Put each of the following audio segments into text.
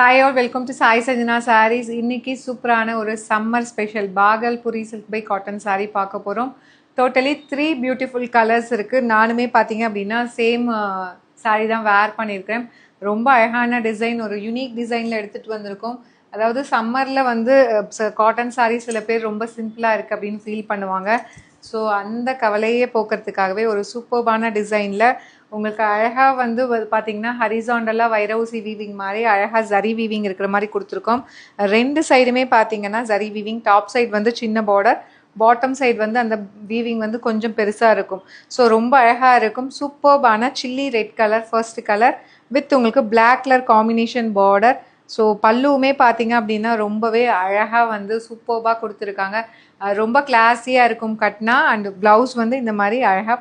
Hi all, welcome to Sai Sanjana Sarees. இன்னைக்கு சூப்பரான ஒரு summer special Bhagalpuri silk by cotton saree பார்க்க போறோம். டோட்டலி 3 பியூட்டிஃபுல் கலர்ஸ் இருக்கு. நானுமே பாத்தீங்க அப்படின்னா சேம் saree தான் வேர் பண்ணியிருக்கேன். ரொம்ப அழகான டிசைன், ஒரு யூனிக் டிசைன்ல எடுத்துட்டு வந்திருக்கோம். அதாவது சம்மர்ல வந்து காட்டன் saree சில பேர் ரொம்ப சிம்பிளா இருக்கு அப்படின்னு ஃபீல் பண்ணுவாங்க. ஸோ அந்த கவலையே போக்குறதுக்காகவே ஒரு சூப்பர்பான டிசைனில் உங்களுக்கு அழகாக வந்து பார்த்தீங்கன்னா ஹரிசாண்டலாக வைரவுசி வீவிங் மாதிரி அழகாக ஜரி வீவிங் இருக்கிற மாதிரி கொடுத்துருக்கோம். ரெண்டு சைடுமே பார்த்தீங்கன்னா ஜரி வீவிங், டாப் சைடு வந்து சின்ன பார்டர், பாட்டம் சைடு வந்து அந்த வீவிங் வந்து கொஞ்சம் பெருசாக இருக்கும். ஸோ ரொம்ப அழகாக இருக்கும். சூப்பர்பான chilli red colour first colour with உங்களுக்கு black colour combination border. So பல்லுவுமே பார்த்தீங்க அப்படின்னா ரொம்பவே அழகாக வந்து சூப்பர்பாக கொடுத்துருக்காங்க. ரொம்ப கிளாஸியாக இருக்கும் கட்னா. அண்ட் ப்ளவுஸ் வந்து இந்த மாதிரி அழகாக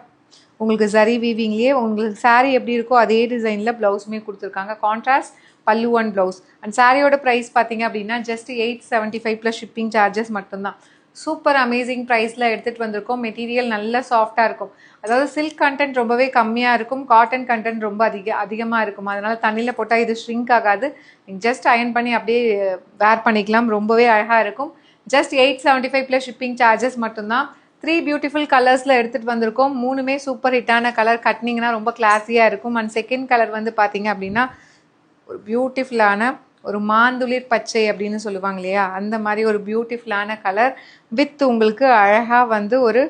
உங்களுக்கு ஜரி வீவிங்லேயே உங்களுக்கு saree எப்படி இருக்கோ அதே டிசைனில் ப்ளவுஸுமே கொடுத்துருக்காங்க. கான்ட்ராஸ்ட் பல்லு அண்ட் ப்ளவுஸ். அண்ட் சாரியோட ப்ரைஸ் பார்த்தீங்க அப்படின்னா ஜஸ்ட் 875 ப்ளஸ் ஷிப்பிங் சார்ஜஸ் மட்டும்தான். சூப்பர் அமேசிங் ப்ரைஸில் எடுத்துகிட்டு வந்திருக்கோம். மெட்டீரியல் நல்லா சாஃப்டாக இருக்கும். அதாவது சில்க் கண்டென்ட் ரொம்பவே கம்மியாக இருக்கும், காட்டன் கண்டென்ட் ரொம்ப அதிகமாக இருக்கும். அதனால் தண்ணியில் போட்டால் இது ஷ்ரிங்க் ஆகாது. நீங்கள் ஜஸ்ட் அயன் பண்ணி அப்படியே வேர் பண்ணிக்கலாம். ரொம்பவே அழகாக இருக்கும். ஜஸ்ட் 875 ப்ளஸ் ஷிப்பிங் சார்ஜஸ் மட்டும்தான். 3 பியூட்டிஃபுல் கலர்ஸில் எடுத்துகிட்டு வந்திருக்கோம். மூணுமே சூப்பர் ஹிட்டான கலர். கட்டினீங்கன்னா ரொம்ப கிளாஸியாக இருக்கும். அண்ட் செகண்ட் கலர் வந்து பார்த்தீங்க அப்படின்னா ஒரு பியூட்டிஃபுல்லான ஒரு மாந்துளிர் பச்சை அப்படின்னு சொல்லுவாங்க இல்லையா, அந்த மாதிரி ஒரு பியூட்டிஃபுல்லான கலர் வித் உங்களுக்கு அழகாக வந்து ஒரு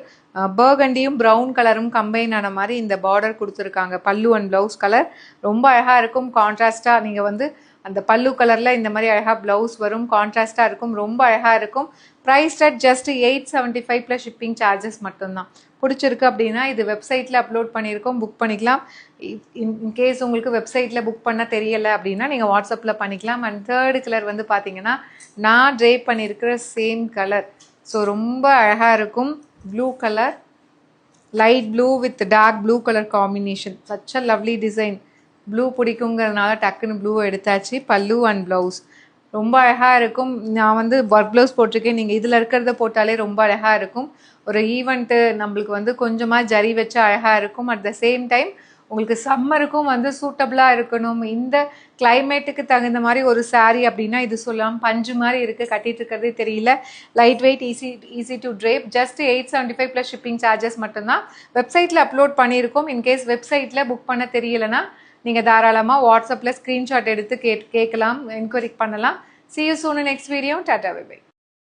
பர்கண்டியும் ப்ரௌன் கலரும் கம்பைன் ஆன மாதிரி இந்த பார்டர் கொடுத்துருக்காங்க. பல்லு அண்ட் ப்ளவுஸ் கலர் ரொம்ப அழகாக இருக்கும். கான்ட்ராஸ்டாக நீங்கள் வந்து அந்த பல்லு கலரில் இந்த மாதிரி அழகாக ப்ளவுஸ் வரும். கான்ட்ராஸ்டாக இருக்கும். ரொம்ப அழகாக இருக்கும். Price at just 875 plus shipping charges மட்டும்தான். பிடிச்சிருக்கு அப்படின்னா இது வெப்சைட்டில் அப்லோட் பண்ணியிருக்கோம், புக் பண்ணிக்கலாம். இன்கேஸ் உங்களுக்கு வெப்சைட்டில் புக் பண்ண தெரியலை அப்படின்னா நீங்கள் வாட்ஸ்அப்பில் பண்ணிக்கலாம். அண்ட் தேர்டு கலர் வந்து பார்த்தீங்கன்னா நான் ட்ரேப் பண்ணியிருக்கிற சேம் கலர். ஸோ ரொம்ப அழகாக இருக்கும். Blue colour, light blue with dark blue colour combination. Such a lovely design. Blue பிடிக்குங்கிறதுனால டக்குன்னு ப்ளூ எடுத்தாச்சு. பல்லு அண்ட் ப்ளவுஸ் ரொம்ப அழகாக இருக்கும். நான் வந்து ஒர்க் ப்ளவுஸ் போட்டிருக்கேன். நீங்கள் இதில் இருக்கிறத போட்டாலே ரொம்ப அழகாக இருக்கும். ஒரு ஈவெண்ட்டு நம்மளுக்கு வந்து கொஞ்சமாக ஜரி வச்சு அழகாக இருக்கும். அட் த சேம் டைம் உங்களுக்கு சம்மருக்கும் வந்து சூட்டபிளாக இருக்கணும். இந்த கிளைமேட்டுக்கு தகுந்த மாதிரி ஒரு saree அப்படின்னா இது சொல்லலாம். பஞ்சு மாதிரி இருக்குது, கட்டிட்டு இருக்கிறதே தெரியல. Light weight, easy to drape. Just 875 plus shipping charges மட்டும்தான். வெப்சைட்டில் அப்லோட் பண்ணியிருக்கோம். இன்கேஸ் வெப்சைட்டில் புக் பண்ண தெரியலைன்னா நீங்கள் தாராளமாக வாட்ஸ்அப்பில் ஸ்க்ரீன்ஷாட் எடுத்து கேட்கலாம், என்கொயரி பண்ணலாம். See you soon in next video. Tata, bye bye.